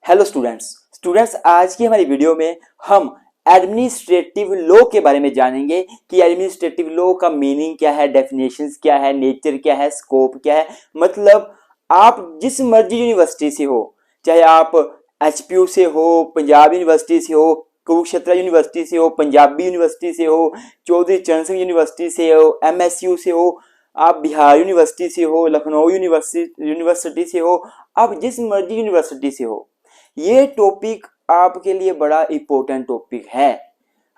Hello students आज की हमारी वीडियो में हम एडमिनिस्ट्रेटिव लॉ के बारे में जानेंगे कि एडमिनिस्ट्रेटिव लॉ का मीनिंग क्या है, डेफिनेशंस क्या है, नेचर क्या है, स्कोप क्या है। मतलब आप जिस मर्जी यूनिवर्सिटी से हो, चाहे आप एचपीयू से हो, पंजाब यूनिवर्सिटी से हो, कुरुक्षेत्र यूनिवर्सिटी से हो, पंजाबी यूनिवर्सिटी से हो, चौधरी चरण सिंह यूनिवर्सिटी से हो, एमएसयू से हो, आप बिहार यूनिवर्सिटी से हो, लखनऊ यूनिवर्सिटी से हो, आप जिस मर्जी यूनिवर्सिटी से हो, ये टॉपिक आपके लिए बड़ा इंपॉर्टेंट टॉपिक है।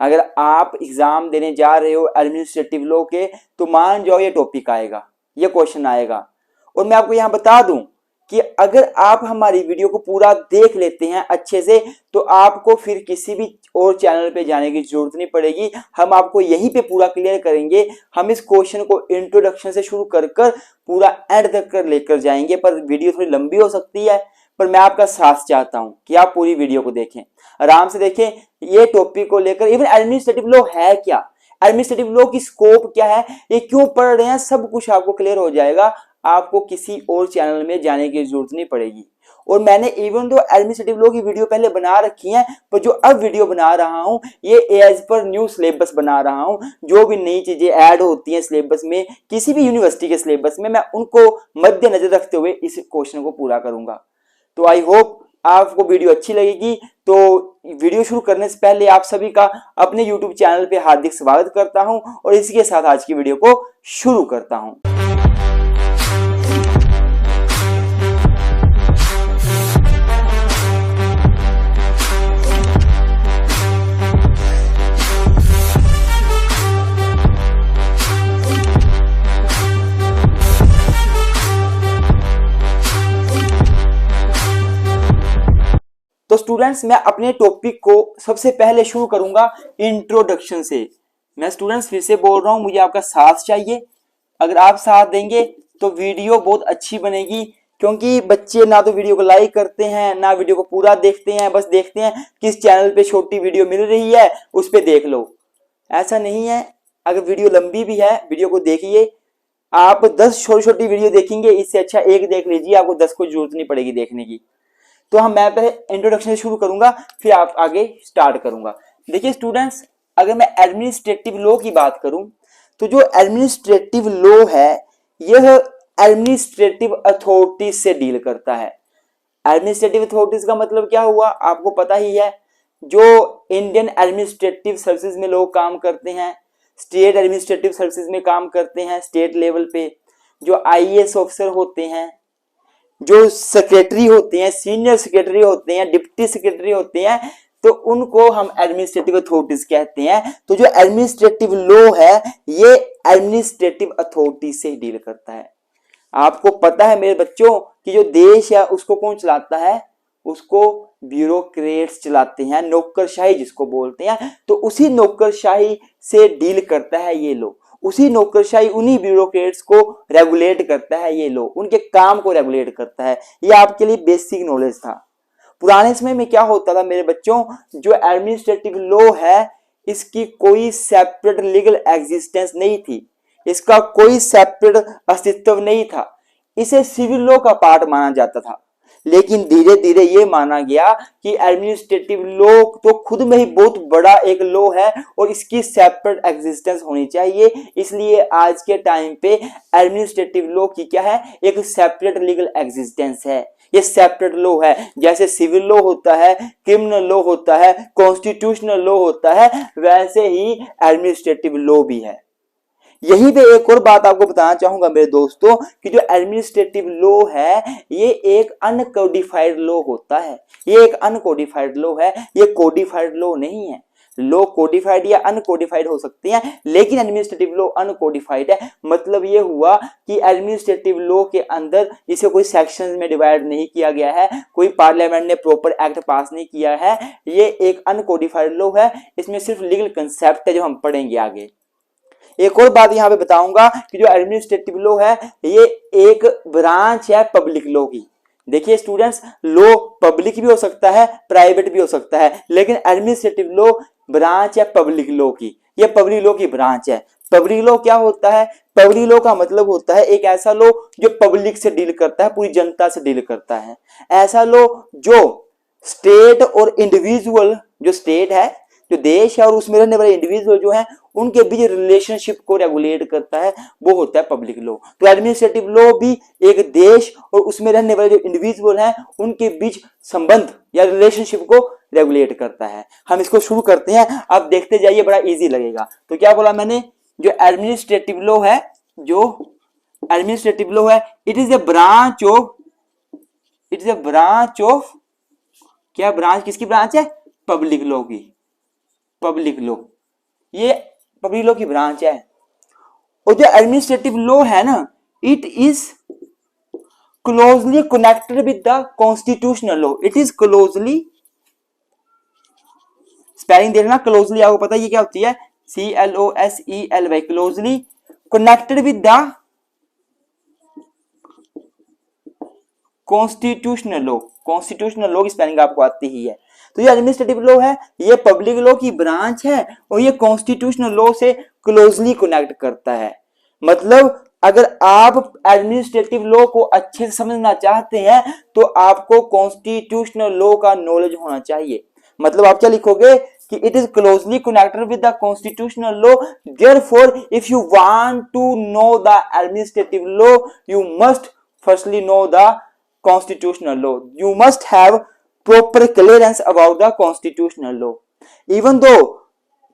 अगर आप एग्जाम देने जा रहे हो एडमिनिस्ट्रेटिव लॉ के, तो मान जाओ ये टॉपिक आएगा, ये क्वेश्चन आएगा। और मैं आपको यहां बता दूं कि अगर आप हमारी वीडियो को पूरा देख लेते हैं अच्छे से, तो आपको फिर किसी भी और चैनल पे जाने की जरूरत नहीं पड़ेगी। हम आपको यहीं पे पूरा क्लियर करेंगे। हम इस क्वेश्चन को इंट्रोडक्शन से शुरू कर पूरा एंड तक कर लेकर जाएंगे। पर वीडियो थोड़ी लंबी हो सकती है, पर मैं आपका साथ चाहता हूं कि आप पूरी वीडियो को देखें, आराम से देखें। ये टॉपिक को लेकर इवन एडमिनिस्ट्रेटिव लॉ है क्या, एडमिनिस्ट्रेटिव लॉ की स्कोप क्या है, ये क्यों पढ़ रहे हैं, सब कुछ आपको क्लियर हो जाएगा। आपको किसी और चैनल में जाने की जरूरत नहीं पड़ेगी। और मैंने इवन तो एडमिनिस्ट्रेटिव लॉ की वीडियो पहले बना रखी है, पर जो अब वीडियो बना रहा हूं ये एज पर न्यू सिलेबस बना रहा हूं। जो भी नई चीजें ऐड होती हैं सिलेबस में, किसी भी यूनिवर्सिटी के सिलेबस में, मैं उनको मद्देनजर रखते हुए इस क्वेश्चन को पूरा करूंगा। तो आई होप आपको वीडियो अच्छी लगेगी। तो वीडियो शुरू करने से पहले आप सभी का अपने YouTube चैनल पे हार्दिक स्वागत करता हूं और इसी के साथ आज की वीडियो को शुरू करता हूं। तो स्टूडेंट्स मैं अपने टॉपिक को सबसे पहले शुरू करूंगा इंट्रोडक्शन से। मैं स्टूडेंट्स फिर से बोल रहा हूं, मुझे आपका साथ चाहिए। अगर आप साथ देंगे तो वीडियो बहुत अच्छी बनेगी, क्योंकि बच्चे ना तो वीडियो को लाइक करते हैं, ना वीडियो को पूरा देखते हैं, बस देखते हैं किस चैनल पे छोटी वीडियो मिल रही है उस पर देख लो। ऐसा नहीं है। अगर वीडियो लंबी भी है, वीडियो को देखिए। आप 10 छोटी छोटी वीडियो देखेंगे, इससे अच्छा एक देख लीजिए, आपको 10 को जरूरत नहीं पड़ेगी देखने की। तो मैं पहले इंट्रोडक्शन से शुरू करूंगा, फिर आप आगे स्टार्ट करूंगा। देखिए स्टूडेंट्स, अगर मैं एडमिनिस्ट्रेटिव लॉ की बात करूं, तो जो एडमिनिस्ट्रेटिव लॉ है यह एडमिनिस्ट्रेटिव अथॉरिटीज से डील करता है। एडमिनिस्ट्रेटिव अथॉरिटीज का मतलब क्या हुआ, आपको पता ही है। जो इंडियन एडमिनिस्ट्रेटिव सर्विसेज में लोग काम करते हैं, स्टेट एडमिनिस्ट्रेटिव सर्विसेज में काम करते हैं स्टेट लेवल पे, जो आईएएस ऑफिसर होते हैं, जो सेक्रेटरी होते हैं, सीनियर सेक्रेटरी होते हैं, डिप्टी सेक्रेटरी होते हैं, तो उनको हम एडमिनिस्ट्रेटिव अथॉरिटीज कहते हैं। तो जो एडमिनिस्ट्रेटिव लॉ है ये एडमिनिस्ट्रेटिव अथॉरिटी से डील करता है। आपको पता है मेरे बच्चों कि जो देश है उसको कौन चलाता है, उसको ब्यूरोक्रेट्स चलाते हैं, नौकरशाही जिसको बोलते हैं। तो उसी नौकरशाही से डील करता है ये लॉ। उसी नौकरशाही, उन्हीं ब्यूरोक्रेट्स को रेगुलेट करता है ये लॉ, उनके काम को रेगुलेट करता है। ये आपके लिए बेसिक नॉलेज था। पुराने समय में क्या होता था मेरे बच्चों, जो एडमिनिस्ट्रेटिव लॉ है इसकी कोई सेपरेट लीगल एग्जिस्टेंस नहीं थी, इसका कोई सेपरेट अस्तित्व नहीं था। इसे सिविल लॉ का पार्ट माना जाता था। लेकिन धीरे धीरे ये माना गया कि एडमिनिस्ट्रेटिव लॉ तो खुद में ही बहुत बड़ा एक लॉ है और इसकी सेपरेट एग्जिस्टेंस होनी चाहिए। इसलिए आज के टाइम पे एडमिनिस्ट्रेटिव लॉ की क्या है, एक सेपरेट लीगल एग्जिस्टेंस है। ये सेपरेट लॉ है। जैसे सिविल लॉ होता है, क्रिमिनल लॉ होता है, कॉन्स्टिट्यूशनल लॉ होता है, वैसे ही एडमिनिस्ट्रेटिव लॉ भी है। यही पे एक और बात आपको बताना चाहूंगा मेरे दोस्तों कि जो एडमिनिस्ट्रेटिव लॉ है ये एक अनकोडिफाइड लॉ होता है। ये एक अनकोडिफाइड लॉ है, ये कोडिफाइड लॉ नहीं है। लॉ कोडिफाइड या अनकोडिफाइड हो सकते हैं, लेकिन एडमिनिस्ट्रेटिव लॉ अनकोडिफाइड है। मतलब ये हुआ कि एडमिनिस्ट्रेटिव लॉ के अंदर इसे कोई सेक्शंस में डिवाइड नहीं किया गया है, कोई पार्लियामेंट ने प्रॉपर एक्ट पास नहीं किया है। ये एक अनकोडिफाइड लॉ है, इसमें सिर्फ लीगल कंसेप्ट है जो हम पढ़ेंगे आगे। एक और बात यहां पे बताऊंगा कि जो एडमिनिस्ट्रेटिव लॉ है ये एक ब्रांच है पब्लिक लॉ की। देखिए स्टूडेंट्स, लॉ पब्लिक भी हो सकता है, प्राइवेट भी हो सकता है, लेकिन एडमिनिस्ट्रेटिव लॉ ब्रांच है पब्लिक लॉ की। ये पब्लिक लॉ की ब्रांच है। पब्लिक लॉ क्या होता है, पब्लिक लॉ का मतलब होता है एक ऐसा लॉ जो पब्लिक से डील करता है, पूरी जनता से डील करता है। ऐसा लॉ जो स्टेट और इंडिविजुअल, जो स्टेट है, जो देश है, और उसमें रहने वाले इंडिविजुअल जो है उनके बीच रिलेशनशिप को रेगुलेट करता है, वो होता है पब्लिक लॉ। तो एडमिनिस्ट्रेटिव लॉ भी एक देश और उसमें रहने वाले जो इंडिविजुअल हैं उनके बीच संबंध या रिलेशनशिप को रेगुलेट करता है। हम इसको शुरू करते हैं, अब देखते जाइए, बड़ा इजी लगेगा। तो क्या बोला मैंने, जो एडमिनिस्ट्रेटिव लॉ है, जो एडमिनिस्ट्रेटिव लॉ है, it is a branch of, क्या ब्रांच, किसकी ब्रांच है, पब्लिक लॉ की। पब्लिक लॉ, ये पब्लिक लॉ की ब्रांच है। और जो एडमिनिस्ट्रेटिव लॉ है ना, it is closely connected with the constitutional law. It is closely, spelling देखना, क्लोजली आपको पता है ये क्या होती है, CLOSELY, closely connected with the constitutional law. Constitutional law की स्पेलिंग आपको आती ही है। तो ये एडमिनिस्ट्रेटिव लॉ है, ये पब्लिक लॉ की ब्रांच है और ये कॉन्स्टिट्यूशनल लॉ से क्लोजली कनेक्ट करता है। मतलब अगर आप एडमिनिस्ट्रेटिव लॉ को अच्छे से समझना चाहते हैं तो आपको कॉन्स्टिट्यूशनल लॉ का नॉलेज होना चाहिए। मतलब आप क्या लिखोगे कि it is closely connected with the constitutional law, therefore if you want to know the administrative law you must firstly know the constitutional law. You must have proper clearance about the constitutional law. Even though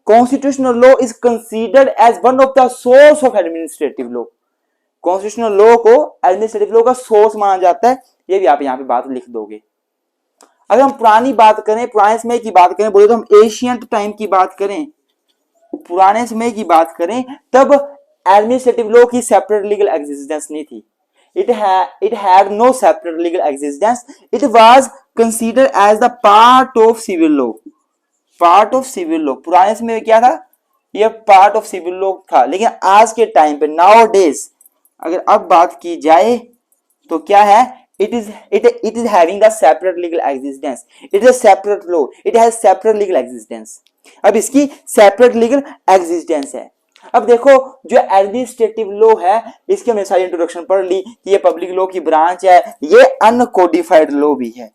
constitutional law is considered as one of the source of administrative law. constitutional law को administrative law का source माना जाता है, ये भी आप यहाँ पे बात लिख दोगे। अगर हम पुरानी बात करें, पुराने समय की बात करें, बोले तो हम एशियंट टाइम की बात करें, पुराने समय की बात करें, तब एडमिनिस्ट्रेटिव लॉ की सेपरेट लीगल एग्जिस्टेंस नहीं थी। It had no separate legal existence. It was considered as the part of civil law. Part of civil law. पुराने समय में क्या था, ये part of civil law था। लेकिन आज के टाइम पे nowadays अगर अब बात की जाए तो क्या है, it is having the separate legal existence. It is a separate law. It has separate legal existence. अब इसकी separate legal existence है। अब देखो जो एडमिनिस्ट्रेटिव लॉ है इसकी हमने सारी इंट्रोडक्शन पढ़ ली कि ये पब्लिक लॉ की ब्रांच है, ये अनकोडिफाइड लॉ भी है,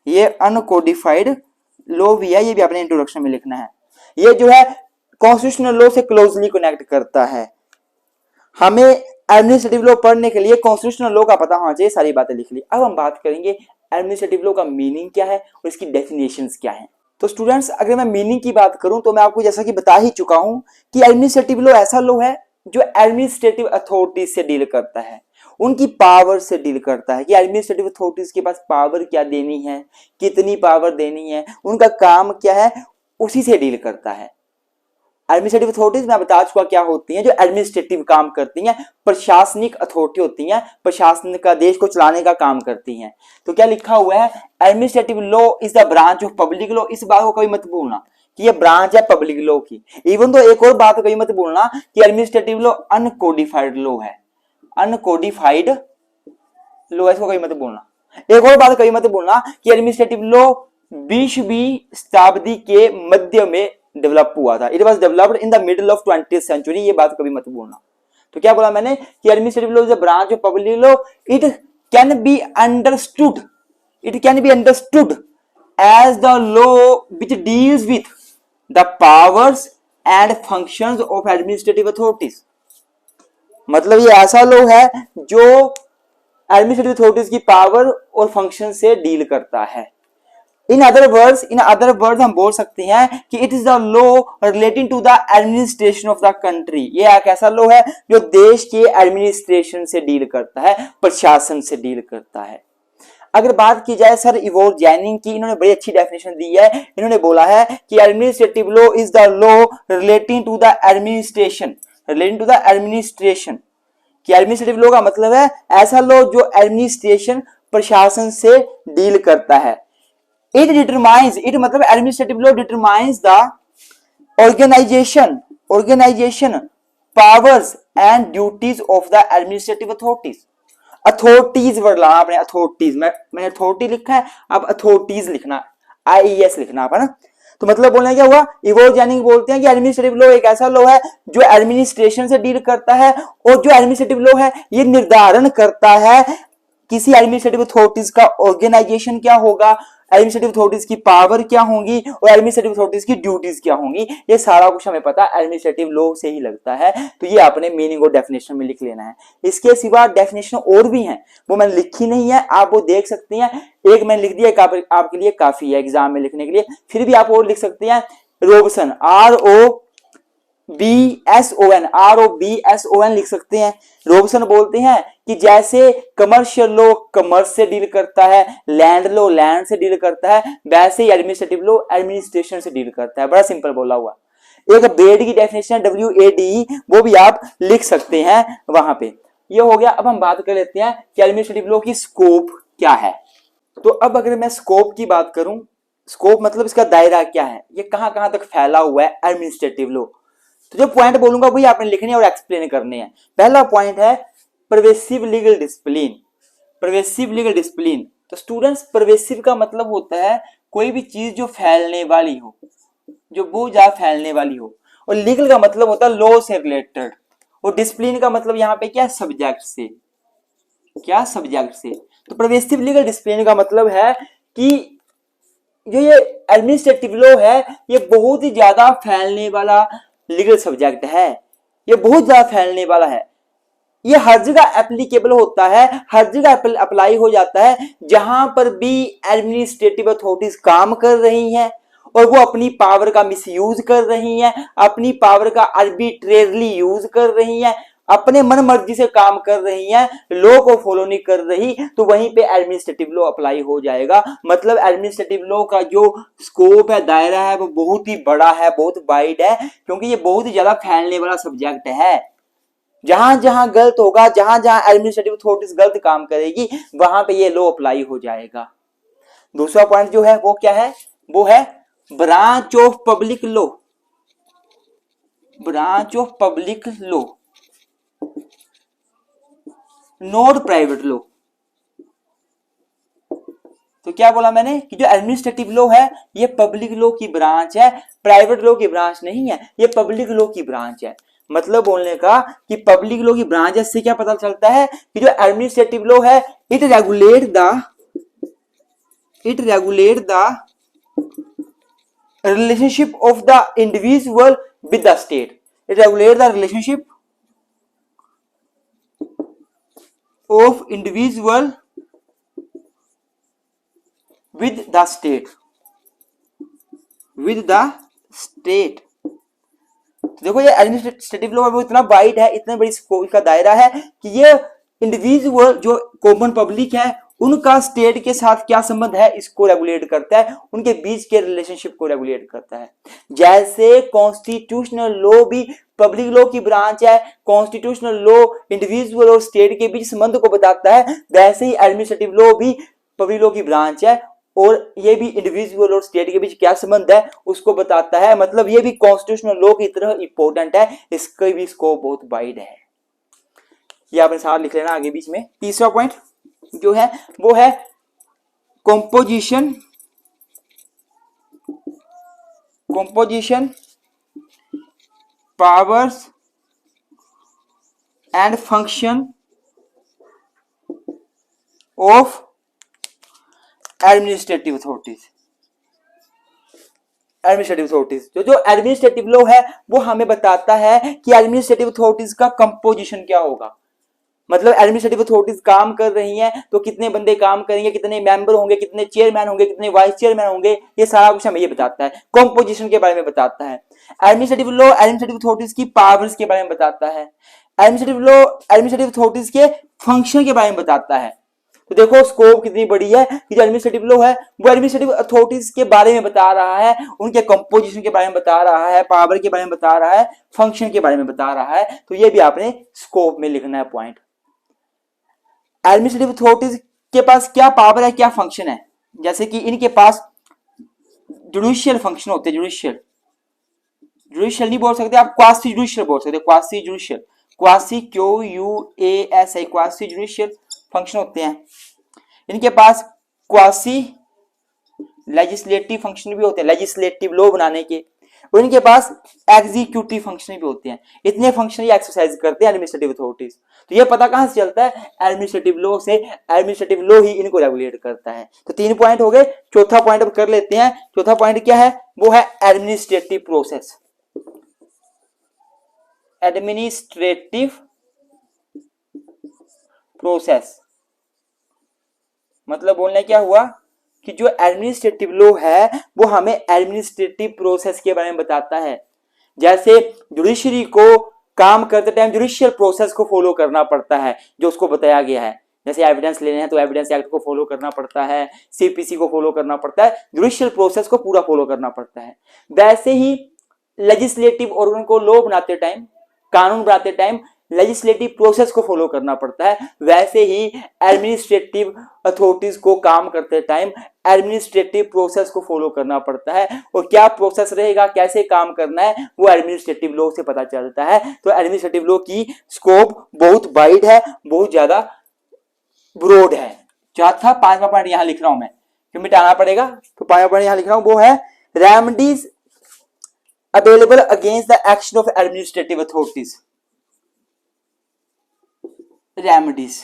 ये अनकोडिफाइड लॉ भी है, ये भी अपने इंट्रोडक्शन में लिखना है। ये जो है कॉन्स्टिट्यूशनल लॉ से क्लोजली कनेक्ट करता है। हमें एडमिनिस्ट्रेटिव लॉ पढ़ने के लिए कॉन्स्टिट्यूशनल लॉ का पता होना चाहिए, सारी बातें लिख ली। अब हम बात करेंगे एडमिनिस्ट्रेटिव लॉ का मीनिंग क्या है और इसकी डेफिनेशंस क्या है। तो स्टूडेंट्स अगर मैं मीनिंग की बात करूं तो मैं आपको जैसा कि बता ही चुका हूं कि एडमिनिस्ट्रेटिव लॉ ऐसा लॉ है जो एडमिनिस्ट्रेटिव अथॉरिटीज से डील करता है, उनकी पावर से डील करता है कि एडमिनिस्ट्रेटिव अथॉरिटीज के पास पावर क्या देनी है, कितनी पावर देनी है, उनका काम क्या है, उसी से डील करता है। एडमिनिस्ट्रेटिव अथॉरिटीज मैं बता चुका क्या होती हैं, जो एडमिनिस्ट्रेटिव काम करती हैं, प्रशासनिक अथॉरिटी होती हैं, प्रशासन का देश को चलाने का काम करती हैं। तो क्या लिखा हुआ है, administrative law is the branch of public law. इस बात को कभी मत भूलना कि ये ब्रांच है पब्लिक लॉ की। इवन तो एक और बात कभी मत भूलना कि एडमिनिस्ट्रेटिव लॉ अनकोडिफाइड लॉ है, अनकोडिफाइड लॉ, इसको कभी मत भूलना। एक और बात कभी मत भूलना कि एडमिनिस्ट्रेटिव लॉ 20वीं शताब्दी के मध्य में डेवलप हुआ था। It was developed in the middle of 20th century, ये बात कभी मत भूलना। तो क्या बोला मैंने कि administrative law is a branch of public law, it can be understood, it can be understood as the law which deals with the powers and functions of administrative authorities. मतलब ये ऐसा लॉ है जो एडमिनिस्ट्रेटिव अथॉरिटीज की power और function से deal करता है। इन अदर वर्ड्स हम बोल सकते हैं कि it is the law relating to the administration of the country. ये एक ऐसा लॉ है जो देश के एडमिनिस्ट्रेशन से डील करता है, प्रशासन से डील करता है। अगर बात की जाए सर इवोर जैनिंग की, इन्होंने बड़ी अच्छी डेफिनेशन दी है। इन्होंने बोला है कि administrative law is the law relating to the administration, relating to the administration. कि एडमिनिस्ट्रेटिव लॉ का मतलब है ऐसा लॉ जो एडमिनिस्ट्रेशन, प्रशासन से डील करता है। It determines, it मतलब administrative law determines the organization, powers and duties of the administrative authorities. Authorities word लाना आपने, authorities, मैंने authority लिखा है, अब authorities लिखना, IES लिखना आप है ना। तो मतलब बोलने क्या हुआ, इवोर जैनिंग बोलते हैं कि एडमिनिस्ट्रेटिव लॉ एक ऐसा लॉ है जो एडमिनिस्ट्रेशन से डील करता है, और जो एडमिनिस्ट्रेटिव लॉ है ये निर्धारण करता है किसी एडमिनिस्ट्रेटिव अथॉरिटीज का ऑर्गेनाइजेशन क्या होगा, एडमिनिस्ट्रेटिव अथॉरिटीज की पावर क्या होंगी और एडमिनिस्ट्रेटिव अथॉरिटीज की ड्यूटीज क्या होंगी, ये सारा कुछ हमें पता एडमिनिस्ट्रेटिव लॉ से ही लगता है। तो ये आपने मीनिंग और डेफिनेशन में लिख लेना है। इसके सिवा डेफिनेशन और भी हैं, वो मैंने लिखी नहीं है, आप वो देख सकते हैं। एक मैंने लिख दिया, आपके लिए काफी है एग्जाम में लिखने के लिए, फिर भी आप और लिख सकते हैं। रोबसन, ROBSON लिख सकते हैं। रोबसन बोलते हैं कि जैसे कमर्शियल लॉ कमर्स से डील करता है, लैंड लॉ लैंड से डील करता है, वैसे ही एडमिनिस्ट्रेटिव लॉ एडमिनिस्ट्रेशन से डील करता है। बड़ा सिंपल बोला हुआ। एक बेड की डेफिनेशन WADE, वो भी आप लिख सकते हैं वहां पे। ये हो गया। अब हम बात कर लेते हैं कि एडमिनिस्ट्रेटिव लॉ की स्कोप क्या है। तो अब अगर मैं स्कोप की बात करूं, स्कोप मतलब इसका दायरा क्या है, ये कहां कहां तक फैला हुआ है एडमिनिस्ट्रेटिव लॉ। तो जो पॉइंट बोलूंगा वही आपने लिखने और एक्सप्लेन करने हैं। पहला पॉइंट है pervasive legal discipline. Pervasive legal discipline, तो स्टूडेंट्स परवेसिव का मतलब होता है कोई भी चीज जो फैलने वाली हो, जो बहुत ज्यादा फैलने वाली हो। और लीगल का मतलब होता है लॉ से रिलेटेड। और डिसिप्लिन का मतलब यहाँ पे क्या, सब्जेक्ट से। क्या, सब्जेक्ट से। तो परवेसिव लीगल डिसिप्लिन का मतलब है कि जो ये एडमिनिस्ट्रेटिव लॉ है, ये बहुत ही ज्यादा फैलने वाला लीगल सब्जेक्ट है। ये बहुत ज्यादा फैलने वाला है। ये हर जगह एप्लीकेबल होता है, हर जगह अप्लाई हो जाता है जहां पर भी एडमिनिस्ट्रेटिव अथॉरिटीज काम कर रही हैं और वो अपनी पावर का मिसयूज कर रही हैं, अपनी पावर का आर्बिट्रेरली यूज कर रही हैं, अपने मन मर्जी से काम कर रही हैं, लॉ को फॉलो नहीं कर रही, तो वहीं पे एडमिनिस्ट्रेटिव लॉ अप्लाई हो जाएगा। मतलब एडमिनिस्ट्रेटिव लॉ का जो स्कोप है, दायरा है, वो बहुत ही बड़ा है, बहुत वाइड है, क्योंकि ये बहुत ही ज्यादा फैलने वाला सब्जेक्ट है। जहां जहां गलत होगा, जहां जहां एडमिनिस्ट्रेटिव अथॉरिटीज गलत काम करेगी, वहां पे ये लॉ अप्लाई हो जाएगा। दूसरा पॉइंट जो है वो क्या है, वो है branch of public law. Branch of public law, not private law. तो क्या बोला मैंने कि जो एडमिनिस्ट्रेटिव लॉ है, ये पब्लिक लॉ की ब्रांच है, प्राइवेट लॉ की ब्रांच नहीं है, ये पब्लिक लॉ की ब्रांच है। मतलब बोलने का कि पब्लिक लॉ की ब्रांच है, इससे क्या पता चलता है कि जो एडमिनिस्ट्रेटिव लॉ है, it regulate the relationship of the individual with the state. It regulates the relationship of individual with the state. With the state. तो देखो ये एडमिनिस्ट्रेटिव लॉ वो इतना वाइड है, इतने बड़ी स्कोप का दायरा है कि ये इंडिविजुअल जो कॉमन पब्लिक है उनका स्टेट के साथ क्या संबंध है इसको रेगुलेट करता है, उनके बीच के रिलेशनशिप को रेगुलेट करता है। जैसे कॉन्स्टिट्यूशनल लॉ भी पब्लिक लॉ की ब्रांच है, कॉन्स्टिट्यूशनल लॉ इंडिविजुअल और स्टेट के बीच संबंध को बताता है, वैसे ही एडमिनिस्ट्रेटिव लॉ भी पब्लिक लॉ की ब्रांच है और ये भी इंडिविजुअल और स्टेट के बीच क्या संबंध है उसको बताता है। मतलब ये भी कॉन्स्टिट्यूशनल लॉ की तरह इंपॉर्टेंट है, इसका भी स्कोप बहुत वाइड है। ये आपने साथ लिख लेना आगे बीच में। तीसरा पॉइंट जो है वो है composition powers and function of administrative authorities. जो एडमिनिस्ट्रेटिव लॉ है वो हमें बताता है कि एडमिनिस्ट्रेटिव अथॉरिटीज का कंपोजिशन क्या होगा। मतलब एडमिनिस्ट्रेटिव अथॉरिटीज काम कर रही हैं तो कितने बंदे काम करेंगे, कितने मेंबर होंगे, कितने चेयरमैन होंगे, कितने वाइस चेयरमैन होंगे, ये सारा कुछ हमें ये बताता है, कंपोजिशन के बारे में बताता है। एडमिनिस्ट्रेटिव लॉ एडमिनिस्ट्रेटिव अथॉरिटीज की पावर्स के बारे में बताता है। एडमिनिस्ट्रेटिव लॉ एडमिनिस्ट्रेटिव अथॉरिटीज के फंक्शन के बारे में बताता है। तो देखो स्कोप कितनी बड़ी है कि जो एडमिनिस्ट्रेटिव लॉ है वो एडमिनिस्ट्रेटिव अथॉरिटीज के बारे में बता रहा है, उनके कंपोजिशन के बारे में बता रहा है, पावर के बारे में बता रहा है, फंक्शन के बारे में बता रहा है। तो ये भी आपने स्कोप में लिखना है पॉइंट। एडमिनिस्ट्रेटिव अथॉरिटीज के पास क्या पावर है, क्या फंक्शन है। जैसे कि इनके पास जुडिशियल फंक्शन होते हैं, जुडिशियल नहीं बोल सकते आप, क्वासी जुडिशियल बोल सकते, quasi judicial, quasi QUASI, quasi judicial function होते हैं। इनके पास क्वासी लेजिस्लेटिव फंक्शन भी होते हैं, लेजिस्लेटिव लॉ बनाने के। और इनके पास एग्जीक्यूटिव फंक्शन भी होते हैं। इतने फंक्शन ये एक्सरसाइज करते हैं एडमिनिस्ट्रेटिव अथॉरिटीज। तो ये पता कहां से चलता है? एडमिनिस्ट्रेटिव लॉ से। एडमिनिस्ट्रेटिव लॉ ही इनको रेगुलेट करता है। तो 3 पॉइंट हो गए। चौथा पॉइंट अब कर लेते हैं। चौथा पॉइंट क्या है? वो है एडमिनिस्ट्रेटिव प्रोसेस। एडमिनिस्ट्रेटिव प्रोसेस मतलब बोलने क्या हुआ कि जो एडमिनिस्ट्रेटिव लॉ है वो हमें एडमिनिस्ट्रेटिव प्रोसेस के बारे में बताता है। जैसे जुडिशरी को काम करते टाइम जुडिशियल प्रोसेस को फॉलो करना पड़ता है जो उसको बताया गया है। जैसे एविडेंस लेने हैं तो एविडेंस एक्ट को फॉलो करना पड़ता है, सीपीसी को फॉलो करना पड़ता है, जुडिशियल प्रोसेस को पूरा फॉलो करना पड़ता है। वैसे ही लेजिस्लेटिव ऑर्गन को लॉ बनाते टाइम, कानून बनाते टाइम लेजिस्लेटिव प्रोसेस को फॉलो करना पड़ता है। वैसे ही एडमिनिस्ट्रेटिव अथॉरिटीज को काम करते टाइम एडमिनिस्ट्रेटिव प्रोसेस को फॉलो करना पड़ता है। और क्या प्रोसेस रहेगा, कैसे काम करना है, वो एडमिनिस्ट्रेटिव लॉ से पता चलता है। तो एडमिनिस्ट्रेटिव लॉ की स्कोप बहुत वाइड है, बहुत ज्यादा ब्रॉड है। चौथा 5वां पॉइंट यहां लिख रहा हूं मैं, क्यों मिटाना पड़ेगा। तो 5वां पॉइंट यहां लिख रहा हूं, वो है remedies available against the action of administrative authorities. Remedies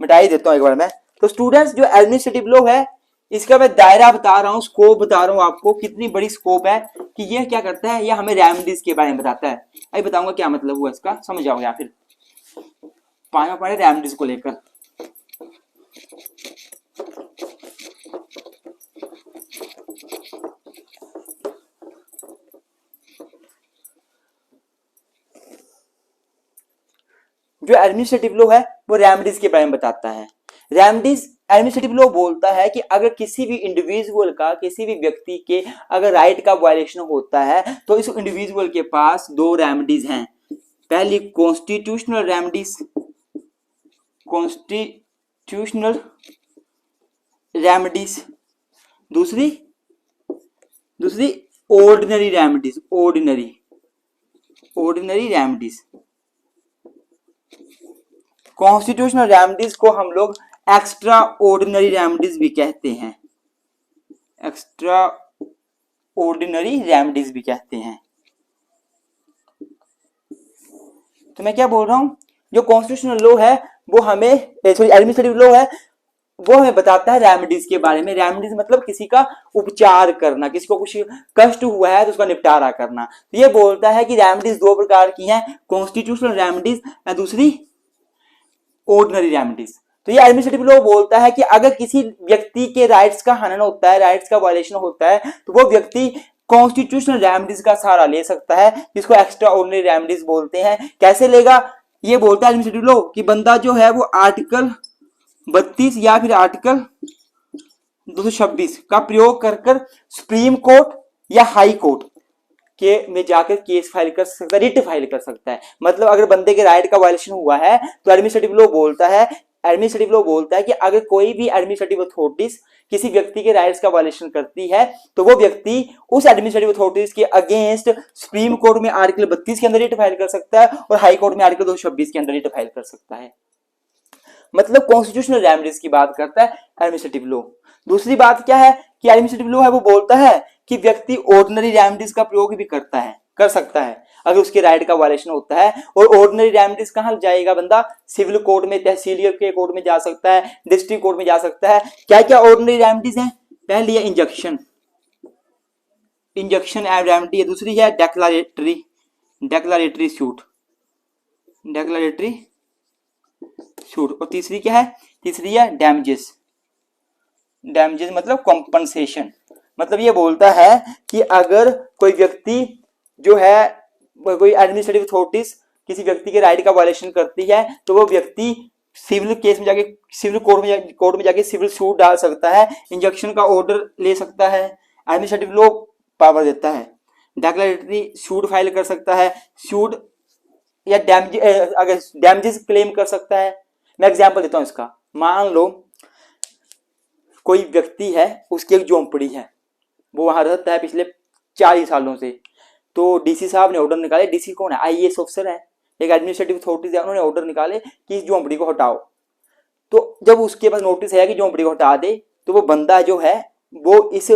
मिटा ही देता हूं एक बार मैं। तो स्टूडेंट्स जो एडमिनिस्ट्रेटिव लॉ है इसका मैं दायरा बता रहा हूं, स्कोप बता रहा हूं आपको, कितनी बड़ी स्कोप है कि ये क्या करता है, ये हमें रेमेडीज के बारे में बताता है। अभी बताऊंगा क्या मतलब हुआ इसका, समझ जाओगे या फिर। 5वां पॉइंट रेमेडीज को लेकर। जो एडमिनिस्ट्रेटिव लॉ है वो रेमेडीज के बारे में बताता है। रेमेडीज एडमिनिस्ट्रेटिव लॉ बोलता है कि अगर किसी भी इंडिविजुअल का, किसी भी व्यक्ति के अगर राइट का वायलेशन होता है तो इस इंडिविजुअल के पास 2 रेमेडीज हैं। पहली कॉन्स्टिट्यूशनल रेमेडीज, कॉन्स्टिट्यूशनल रेमेडीज, दूसरी ordinary remedies, ordinary remedies. Constitutional remedies को हम लोग एक्स्ट्रा ऑर्डिनरी रेमेडीज भी कहते हैं, एक्स्ट्रा ऑर्डिनरी रेमेडीज भी कहते हैं। तो मैं क्या बोल रहा हूं, जो कॉन्स्टिट्यूशनल लॉ है वो हमें, सॉरी एडमिनिस्ट्रेटिव लॉ है वो हमें बताता है रेमेडीज के बारे में। रेमेडीज मतलब किसी का उपचार करना, किसी को कुछ कष्ट हुआ है तो उसका निपटारा करना। तो ये बोलता है कि रेमेडीज 2 प्रकार की हैं, कॉन्स्टिट्यूशनल रेमेडीज और दूसरी ऑर्डिनरी रेमेडीज। तो ये एडमिनिस्ट्रेटिव लॉ बोलता है कि अगर किसी व्यक्ति के राइट्स का हनन होता है, राइट्स का वायलेशन होता है, तो वो व्यक्ति कॉन्स्टिट्यूशनल रेमेडीज का सहारा ले सकता है, जिसको एक्स्ट्रा ऑर्डिनरी रेमेडीज बोलते हैं। कैसे लेगा, ये बोलता है एडमिनिस्ट्रेटिव लॉ कि बंदा जो है वो आर्टिकल 32 या फिर आर्टिकल 226 का प्रयोग कर सुप्रीम कोर्ट या हाई कोर्ट के में जाकर केस फाइल कर सकता है, रिट फाइल कर सकता है। मतलब अगर बंदे के राइट का वायलेशन हुआ है तो एडमिनिस्ट्रेटिव लॉ बोलता है कि अगर कोई भी एडमिनिस्ट्रेटिव अथॉरिटीज किसी व्यक्ति के राइट्स का वायलेशन करती है तो वो व्यक्ति उस एडमिनिस्ट्रेटिव अथॉरिटीज के अगेंस्ट सुप्रीम कोर्ट में आर्टिकल 32 के अंदर रिट फाइल कर सकता है और हाई कोर्ट में आर्टिकल 226 के अंदर रिट फाइल कर सकता है। मतलब कॉन्स्टिट्यूशनल रेमेडीज की बात करता है एडमिनिस्ट्रेटिव लॉ। दूसरी बात क्या है कि एडमिनिस्ट्रेटिव लॉ है वो बोलता है कि व्यक्ति ऑर्डिनरी रेमेडीज का प्रयोग भी कर सकता है अगर उसके राइट का वायलेशन होता है। और ऑर्डिनरी रेमेडीज कहां जाएगा बंदा, सिविल कोर्ट में, तहसील के कोर्ट में जा सकता है, डिस्ट्रिक्ट कोर्ट में जा सकता है। क्या क्या ऑर्डिनरी रेमेडीज हैं? पहली है इंजंक्शन रेमेडी है, दूसरी है डेक्लारेटरी सूट, और तीसरी क्या है? तीसरी है डैमेजेस मतलब कॉम्पनसेशन। मतलब ये बोलता है कि अगर कोई व्यक्ति जो है, कोई एडमिनिस्ट्रेटिव अथॉरिटीज किसी व्यक्ति के राइट का वायलेशन करती है तो वो व्यक्ति सिविल केस में जाके, सिविल कोर्ट में जाके सिविल सूट डाल सकता है, इंजंक्शन का ऑर्डर ले सकता है, एडमिनिस्ट्रेटिव लॉ पावर देता है। डेक्लेरेटरी सूट फाइल कर सकता है, सूट या डैमेजेस क्लेम कर सकता है। मैं एग्जांपल देता हूं इसका। मान लो कोई व्यक्ति है, उसकी एक झोंपड़ी है, वो वहां रहता है पिछले 40 सालों से। तो डीसी साहब ने ऑर्डर निकाले, डीसी कौन है? आईएएस ऑफिसर है, एक एडमिनिस्ट्रेटिव अथॉरिटीज है, उन्होंने ऑर्डर निकाले कि इस झोंपड़ी को हटाओ। तो जब उसके पास नोटिस है कि झोंपड़ी को हटा दे, तो वो बंदा जो है वो इस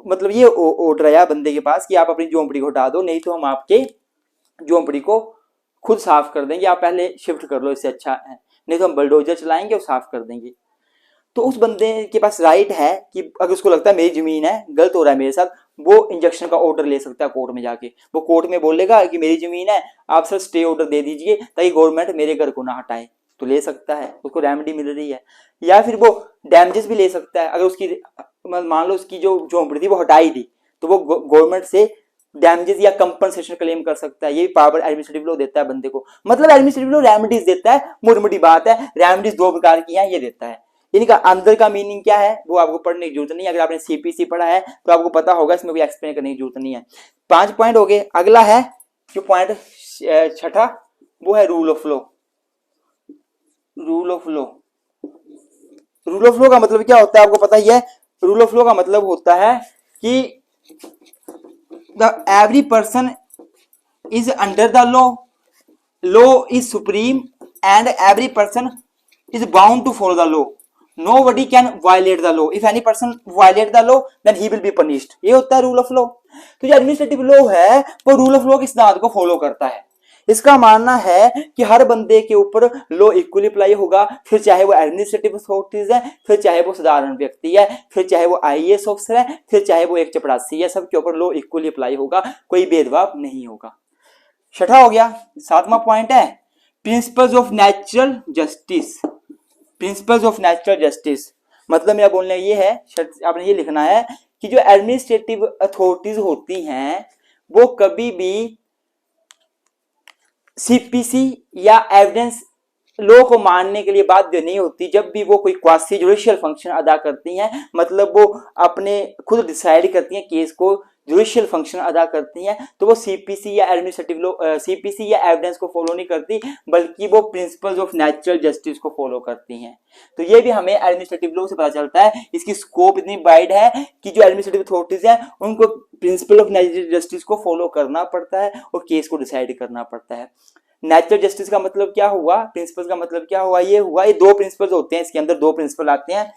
मतलब ये ऑर्डर आया बंदे के पास कि आप अपनी झोंपड़ी को हटा दो, नहीं तो हम आपके झोंपड़ी को खुद साफ कर देंगे, आप पहले शिफ्ट कर लो, इससे अच्छा है, नहीं तो हम बुलडोजर चलाएंगे और साफ कर देंगे। तो उस बंदे के पास राइट है कि अगर उसको लगता है मेरी जमीन है, गलत हो रहा है मेरे साथ, वो इंजक्शन का ऑर्डर ले सकता है कोर्ट में जाके। वो कोर्ट में बोलेगा कि मेरी जमीन है, आप सर स्टे ऑर्डर दे दीजिए ताकि गवर्नमेंट मेरे घर को ना हटाए, तो ले सकता है, उसको रेमेडी मिल रही है। या फिर वो डैमेजेस भी ले सकता है, अगर उसकी मान लो उसकी जो झोंपड़ी थी वो हटाई थी, तो वो गवर्नमेंट से डैमेजेस या कंपनसेशन क्लेम कर सकता है। ये भी पावर एडमिनिस्ट्रेटिव लॉ देता है बंदे को। मतलब एडमिनिस्ट्रेटिव लॉ रेमेडीज देता है, मोटी मोटी बात है। रेमेडीज दो प्रकार की हैं, ये देता है। इनका अंदर का मीनिंग क्या है वो आपको पढ़ने की जरूरत नहीं है, अगर आपने सीपीसी पढ़ा है तो आपको पता होगा, इसमें कोई एक्सप्लेन करने की जरूरत नहीं है। 5 पॉइंट हो गए। अगला है जो पॉइंट छठा, वो है rule of law. Rule of law, rule of law का मतलब क्या होता है आपको पता ही है। रूल ऑफ लॉ का मतलब होता है कि the every person is under the law, law is supreme and every person is bound to follow the law. Nobody can violate the law. If any person violate the law, then he will be punished. ये होता है rule of law. तो जो administrative law है वो rule of law के सिद्धांत को फॉलो करता है। इसका मानना है कि हर बंदे के ऊपर लॉ इक्वली अप्लाई होगा, फिर चाहे वो एडमिनिस्ट्रेटिव अथॉरिटीज है, फिर चाहे वो साधारण व्यक्ति है, फिर चाहे वो आईएएस ऑफिसर है, फिर चाहे वो एक चपरासी है, सबके ऊपर लॉ इक्वली अप्लाई होगा, कोई भेदभाव नहीं होगा। छठा हो गया। 7वां पॉइंट है principles of natural justice. Principles of natural justice मतलब मेरा बोलना ये है, आपने ये लिखना है कि जो एडमिनिस्ट्रेटिव अथॉरिटीज होती हैं वो कभी भी सीपीसी या एविडेंस लॉ को मानने के लिए बाध्य नहीं होती जब भी वो कोई क्वासी जुडिशियल फंक्शन अदा करती हैं। मतलब वो अपने खुद डिसाइड करती हैं केस को, जुडिशियल फंक्शन अदा करती हैं, तो वो सीपीसी या एडमिनिस्ट्रेटिव लॉ सीपीसी या एविडेंस को फॉलो नहीं करती, बल्कि वो प्रिंसिपल्स ऑफ नेचुरल जस्टिस को फॉलो करती हैं। तो ये भी हमें एडमिनिस्ट्रेटिव लॉ से पता चलता है। इसकी स्कोप इतनी वाइड है कि जो एडमिनिस्ट्रेटिव अथॉरिटीज हैं उनको प्रिंसिपल ऑफ नेचुरल जस्टिस को फॉलो करना पड़ता है और केस को डिसाइड करना पड़ता है। नेचुरल जस्टिस का मतलब क्या हुआ, प्रिंसिपल्स का मतलब क्या हुआ, ये हुआ ये दो प्रिंसिपल्स होते हैं, इसके अंदर दो प्रिंसिपल आते हैं,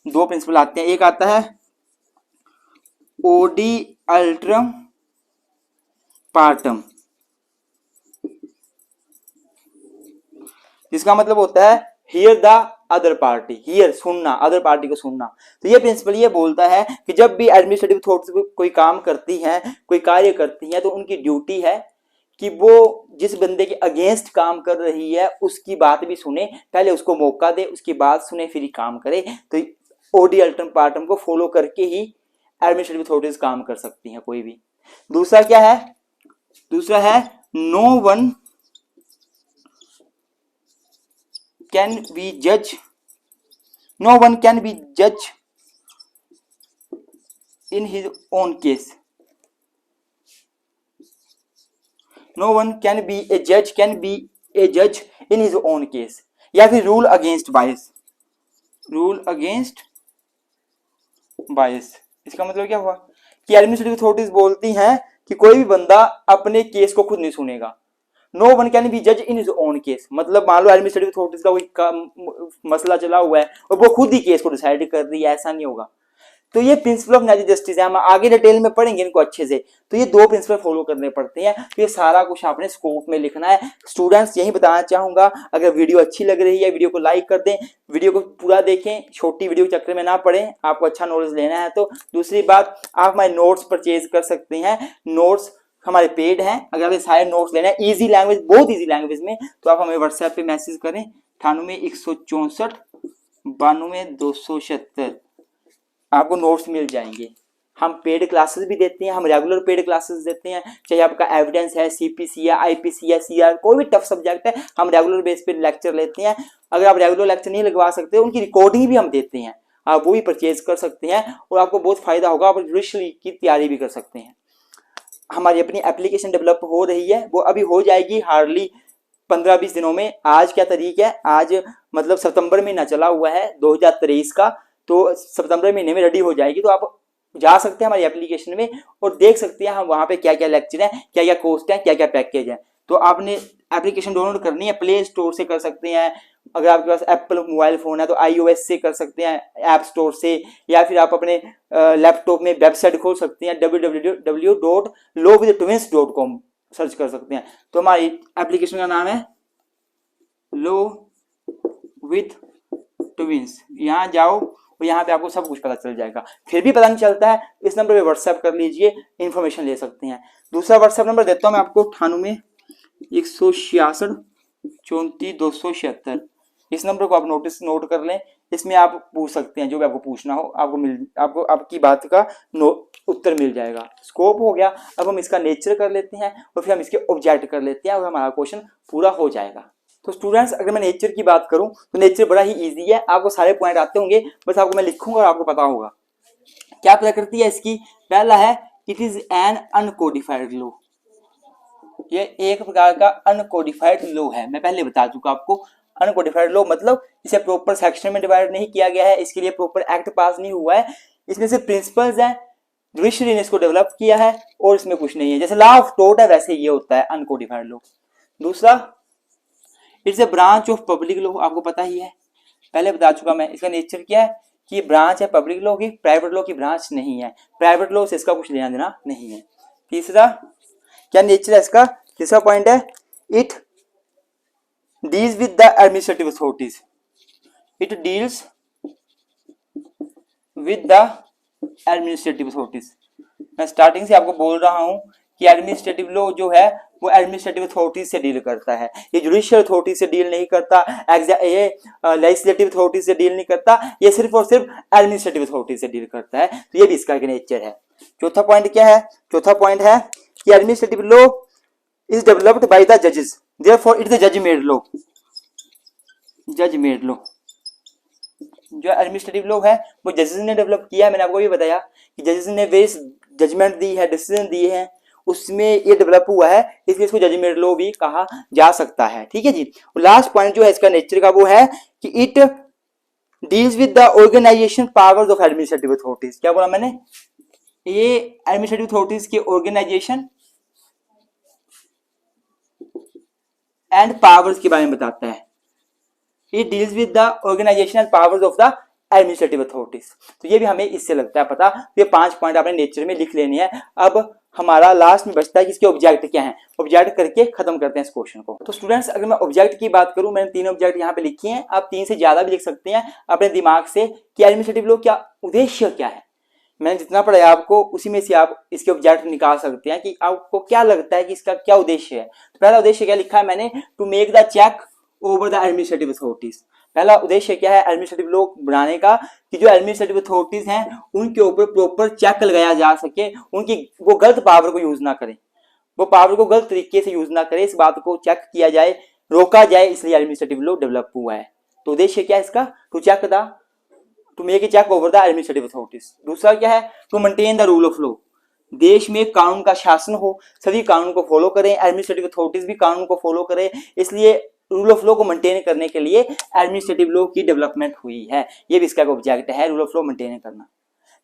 दो प्रिंसिपल आते हैं। एक आता है ओडी अल्ट्रम पार्टम, जिसका मतलब होता है here the other party, here सुनना, अदर पार्टी को सुनना। तो ये प्रिंसिपल ये बोलता है कि जब भी एडमिनिस्ट्रेटिव अथॉरिटी कोई काम करती है, कोई कार्य करती है, तो उनकी ड्यूटी है कि वो जिस बंदे के अगेंस्ट काम कर रही है उसकी बात भी सुने, पहले उसको मौका दे, उसकी बात सुने, फिर ही काम करे। तो ओडी अल्ट्रम पार्टम को फॉलो करके ही एडमिनिस्ट्रेटिव अथॉरिटीज काम कर सकती हैं कोई भी। दूसरा क्या है, दूसरा है नो वन कैन बी जज, नो वन कैन बी जज in his own case, no one can be ए जज, कैन बी ए जज इन हिज ओन केस। या फिर रूल अगेंस्ट बायस, रूल अगेंस्ट बायस। इसका मतलब क्या हुआ कि एडमिनिस्ट्रेटिव अथॉरिटीज बोलती हैं कि कोई भी बंदा अपने केस को खुद नहीं सुनेगा। नो वन कैन बी जज इन हिज ओन केस, मतलब मान लो एडमिनिस्ट्रेटिव अथॉरिटीज का कोई मसला चला हुआ है और वो खुद ही केस को डिसाइड कर रही है, ऐसा नहीं होगा। तो ये प्रिंसिपल ऑफ नेचुरल जस्टिस है, हम आगे डिटेल में पढ़ेंगे इनको अच्छे से। तो ये दो प्रिंसिपल फॉलो करने पड़ते हैं। तो ये सारा कुछ आपने स्कोप में लिखना है। स्टूडेंट्स यही बताना चाहूंगा, अगर वीडियो अच्छी लग रही है वीडियो को लाइक कर दें, वीडियो को पूरा देखें, छोटी वीडियो के चक्कर में ना पड़ें, आपको अच्छा नॉलेज लेना है। तो दूसरी बात, आप हमारे नोट्स परचेज कर सकते हैं, नोट्स हमारे पेड हैं। अगर आपने सारे नोट्स लेना है इजी लैंग्वेज, बहुत इजी लैंग्वेज में, तो आप हमें व्हाट्सएप पे मैसेज करें 98 164 92 276, आपको नोट्स मिल जाएंगे। हम पेड क्लासेस भी देते हैं, हम रेगुलर पेड क्लासेस देते हैं, चाहे आपका एविडेंस है, सीपीसी है, आईपीसी है, सीआर, कोई भी टफ सब्जेक्ट है, हम रेगुलर बेस पे लेक्चर लेते हैं। अगर आप रेगुलर लेक्चर नहीं लगवा सकते, उनकी रिकॉर्डिंग भी हम देते हैं, आप वो भी परचेज कर सकते हैं और आपको बहुत फायदा होगा, आप जुडिशरी की तैयारी भी कर सकते हैं। हमारी अपनी एप्लीकेशन डेवलप हो रही है, वो अभी हो जाएगी हार्डली 15-20 दिनों में। आज क्या तारीख है, आज मतलब सितंबर महीना चला हुआ है 2023 का, तो सितंबर महीने में रेडी हो जाएगी। तो आप जा सकते हैं हमारी एप्लीकेशन में और देख सकते हैं हम वहां पे क्या क्या लेक्चर है, क्या क्या कोर्स है, क्या क्या पैकेज है। तो आपने एप्लीकेशन डाउनलोड करनी है, प्ले स्टोर से कर सकते हैं, अगर आपके पास एप्पल मोबाइल फ़ोन है तो iOS से कर सकते हैं, ऐप स्टोर से, या फिर आप अपने लैपटॉप में वेबसाइट खोल सकते हैं www.lowwithtwins.com सर्च कर सकते हैं। तो हमारी एप्लीकेशन का नाम है लो विथ ट्विंस। यहाँ जाओ और यहाँ पे आपको सब कुछ पता चल जाएगा। फिर भी पता नहीं चलता है, इस नंबर पे व्हाट्सएप कर लीजिए, इन्फॉर्मेशन ले सकते हैं। दूसरा व्हाट्सएप नंबर देता हूँ मैं आपको, 98 166 34 276। इस नंबर को आप नोट कर लें। इसमें आप पूछ सकते हैं जो भी आपको पूछना हो, आपको आपकी बात का उत्तर मिल जाएगा। स्कोप हो गया। अब हम इसका नेचर कर लेते हैं और फिर हम इसके ऑब्जेक्ट कर लेते हैं और हमारा क्वेश्चन पूरा हो जाएगा। तो स्टूडेंट्स, अगर मैं नेचर की बात करूं तो नेचर बड़ा ही इजी है, आपको सारे पॉइंट आते होंगे, बस आपको मैं लिखूंगा और आपको पता होगा। क्या प्रकृति है इसकी? पहला है it is an uncodified law. ये एक प्रकार का अनकोडिफाइड लॉ है, मैं पहले बता चुका आपको। अनकोडिफाइड लॉ मतलब इसे प्रॉपर सेक्शन में डिवाइड नहीं किया गया है, इसके लिए प्रॉपर एक्ट पास नहीं हुआ है, इसमें से प्रिंसिपल्स हैं, ऋषि ने इसको डेवलप किया है और इसमें कुछ नहीं है। जैसे लॉ ऑफ टोट है वैसे ये होता है अनकोडिफाइड लॉ। दूसरा, it's a branch of public law, आपको पता ही है, पहले बता चुका मैं। इसका नेचर क्या है कि ब्रांच है पब्लिक लॉ की, प्राइवेट लॉ की ब्रांच नहीं है। प्राइवेट लॉ से इसका कुछ लेना देना नहीं है। तीसरा, क्या नेचर है इसका? तीसरा पॉइंट है it deals with the administrative authorities. It deals with the administrative authorities. मैं स्टार्टिंग से आपको बोल रहा हूं कि एडमिनिस्ट्रेटिव लॉ जो है वो एडमिनिस्ट्रेटिव अथॉरिटीज से डील करता है, ये जुडिशियल अथॉरिटी से डील नहीं करता, ये लेजिस्लेटिव अथॉरिटी से डील नहीं करता, ये सिर्फ और सिर्फ एडमिनिस्ट्रेटिव अथॉरिटी से डील करता है। तो ये भी इसका एक नेचर है। चौथा पॉइंट क्या है? चौथा पॉइंट है कि administrative law is developed by the जजेस, देयरफॉर इट इज अ जज मेड लॉ। जज मेड लॉ, जो एडमिनिस्ट्रेटिव लॉ है वो जजेस ने डेवलप किया है। मैंने आपको ये बताया कि जजेस ने वेरियस जजमेंट दी है, डिसीजन दिए हैं, उसमें ये डेवलप हुआ है, इसलिए इसको जजमेंट लॉ भी कहा जा सकता है। ठीक है जी। और लास्ट पॉइंट जो है इसका नेचर का वो है कि it deals with the organisation powers of administrative authorities. क्या बोला मैंने? ये एडमिनिस्ट्रेटिव अथॉरिटीज के ऑर्गेनाइजेशन एंड पावर्स के बारे में बताता है। It deals with the organization and powers of the administrative authorities। तो ये भी हमें इससे लगता है पता। तो ये 5 पॉइंट आपने नेचर में लिख लेने हैं। अब हमारा लास्ट में बचता है कि इसके ऑब्जेक्ट क्या हैं। ऑब्जेक्ट करके खत्म करते हैं इस क्वेश्चन को। तो स्टूडेंट्स, अगर मैं ऑब्जेक्ट की बात करूं, मैंने 3 ऑब्जेक्ट यहाँ पे लिखे हैं, आप 3 से ज्यादा भी लिख सकते हैं अपने दिमाग से कि एडमिनिस्ट्रेटिव लॉ क्या उद्देश्य क्या है। मैंने जितना पढ़ाया आपको उसी में से आप इसके ऑब्जेक्ट निकाल सकते हैं कि आपको क्या लगता है कि इसका क्या उद्देश्य है। तो पहला उद्देश्य क्या लिखा है मैंने? To make the check over the administrative authorities. पहला उद्देश्य क्या है एडमिनिस्ट्रेटिव लॉ बनाने का? कि जो एडमिनिस्ट्रेटिव अथॉरिटीज हैं उनके ऊपर प्रॉपर चेक लगाया जा सके, उनकी वो गलत पावर को यूज ना करें, वो पावर को गलत तरीके से यूज ना करें, इस बात को चेक किया जाए, रोका जाए, इसलिए एडमिनिस्ट्रेटिव लॉ डेवलप हुआ है। तो उद्देश्य क्या है इसका? To make a check over the administrative authorities. दूसरा क्या है? To maintain the rule of law. देश में कानून का शासन हो, सभी कानून को फॉलो करें, एडमिनिस्ट्रेटिव अथॉरिटीज भी कानून को फॉलो करें, इसलिए रूल ऑफ लॉ को मेंटेन करने के लिए एडमिनिस्ट्रेटिव लॉ की डेवलपमेंट हुई है। ये भी इसका ऑब्जेक्ट है, रूल ऑफ लॉ मेंटेन करना।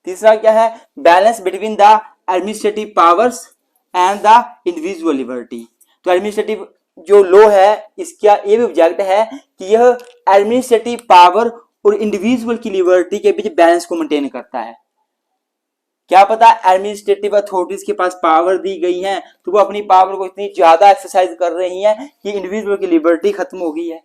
तीसरा क्या है? Balance between the administrative powers and the individual liberty. तो एडमिनिस्ट्रेटिव जो लॉ है इसका ये भी ऑब्जेक्ट है कि यह एडमिनिस्ट्रेटिव पावर और इंडिविजुअल की लिबर्टी के बीच बैलेंस को मेंटेन करता है। क्या पता एडमिनिस्ट्रेटिव अथॉरिटीज के पास पावर दी गई है तो वो अपनी पावर को इतनी ज्यादा एक्सरसाइज कर रही हैं कि इंडिविजुअल की लिबर्टी खत्म हो गई है,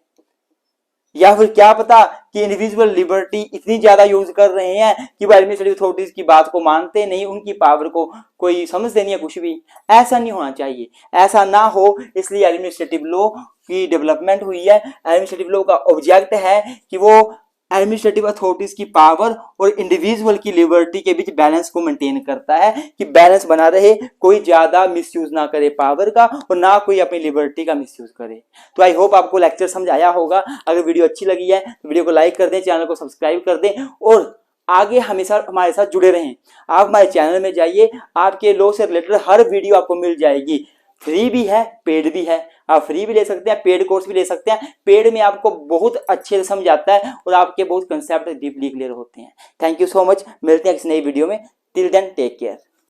या फिर क्या पता कि इंडिविजुअल लिबर्टी इतनी ज्यादा यूज कर रहे हैं कि वो एडमिनिस्ट्रेटिव अथॉरिटीज की बात को मानते नहीं, उनकी पावर को कोई समझते नहीं है कुछ भी। ऐसा नहीं होना चाहिए, ऐसा ना हो, इसलिए एडमिनिस्ट्रेटिव लॉ की डेवलपमेंट हुई है। एडमिनिस्ट्रेटिव लॉ का ऑब्जेक्ट है कि वो एडमिनिस्ट्रेटिव अथॉरिटीज की पावर और इंडिविजुअल की लिबर्टी के बीच बैलेंस को मेंटेन करता है कि बैलेंस बना रहे, कोई ज्यादा मिसयूज ना करे पावर का और ना कोई अपनी लिबर्टी का मिसयूज करे। तो आई होप आपको लेक्चर समझ आया होगा। अगर वीडियो अच्छी लगी है तो वीडियो को लाइक कर दें, चैनल को सब्सक्राइब कर दें और आगे हमेशा हमारे साथ जुड़े रहें। आप हमारे चैनल में जाइए, आपके लॉ से रिलेटेड हर वीडियो आपको मिल जाएगी। फ्री भी है, पेड भी है। आप फ्री भी ले सकते हैं, पेड कोर्स भी ले सकते हैं। पेड में आपको बहुत अच्छे से समझ आता है और आपके बहुत कंसेप्ट डीपली क्लियर होते हैं। Thank you so much. मिलते हैं किसी नई वीडियो में। Till then take care.